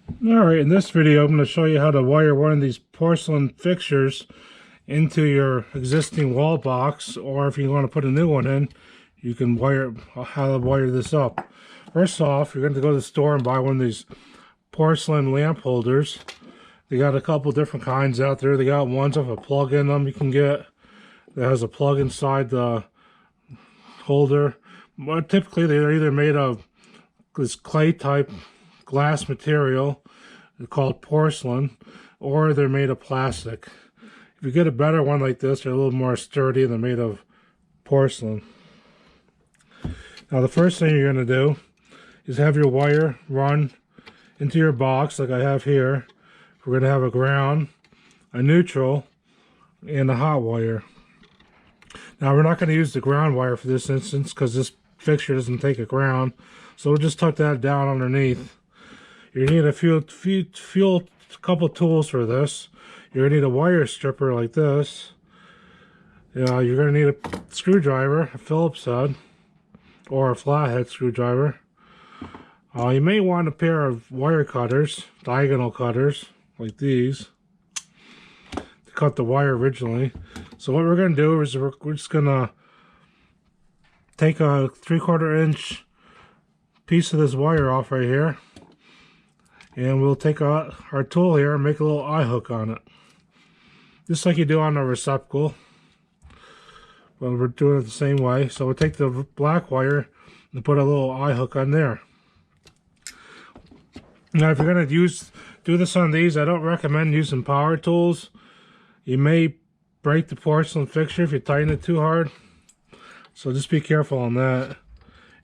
Alright, in this video I'm going to show you how to wire one of these porcelain fixtures into your existing wall box, or if you want to put a new one in, you can wire how to wire this up. First off, you're going to go to the store and buy one of these porcelain lamp holders. They got a couple different kinds out there. They got ones with a plug in them you can get that has a plug inside the holder. But typically they're either made of this clay type glass material called porcelain, or they're made of plastic. If you get a better one like this, they're a little more sturdy and they're made of porcelain. Now the first thing you're going to do is have your wire run into your box like I have here. We're going to have a ground, a neutral, and a hot wire. Now we're not going to use the ground wire for this instance because this fixture doesn't take a ground, so we'll just tuck that down underneath. You need a couple tools for this. You're going to need a wire stripper like this. You're going to need a screwdriver, a Phillips head, or a flathead screwdriver. You may want a pair of wire cutters, diagonal cutters, like these, to cut the wire originally. So what we're going to do is we're just going to take a 3/4 inch piece of this wire off right here. And we'll take our tool here and make a little eye hook on it. Just like you do on a receptacle. Well, we're doing it the same way. So we'll take the black wire and put a little eye hook on there. Now if you're going to do this on these, I don't recommend using power tools. You may break the porcelain fixture if you tighten it too hard. So just be careful on that.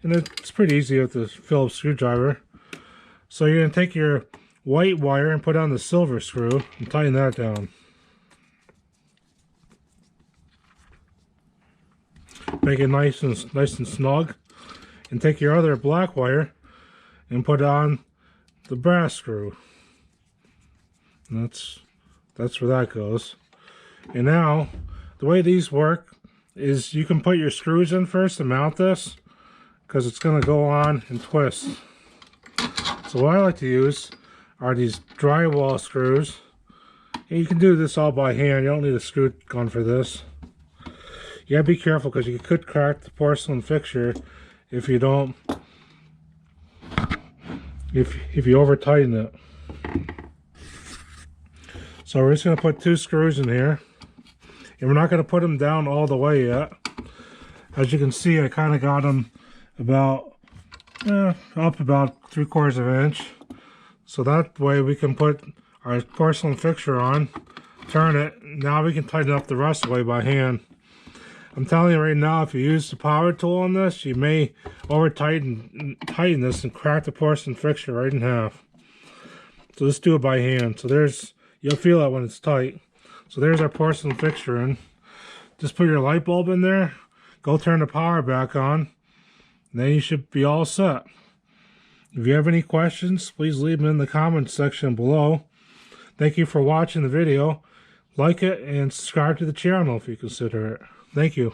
And it's pretty easy with the Phillips screwdriver. So you're going to take your white wire and put on the silver screw and tighten that down. Make it nice and snug. And take your other black wire and put on the brass screw. And that's where that goes. And now, the way these work is you can put your screws in first to mount this, because it's going to go on and twist. So what I like to use are these drywall screws. And you can do this all by hand. You don't need a screw gun for this. You gotta be careful because you could crack the porcelain fixture if you don't, if you over tighten it. So we're just gonna put 2 screws in here, and we're not gonna put them down all the way yet. As you can see, I kind of got them about up about 3/4 inch, so that way we can put our porcelain fixture on, turn it. Now we can tighten up the rest of the way by hand. I'm telling you right now, if you use the power tool on this, you may over tighten this and crack the porcelain fixture right in half. So just do it by hand. So you'll feel it when it's tight. So there's our porcelain fixture in. Just put your light bulb in there, go turn the power back on, and then you should be all set. If you have any questions, please leave them in the comments section below. Thank you for watching the video. Like it and subscribe to the channel if you consider it. Thank you.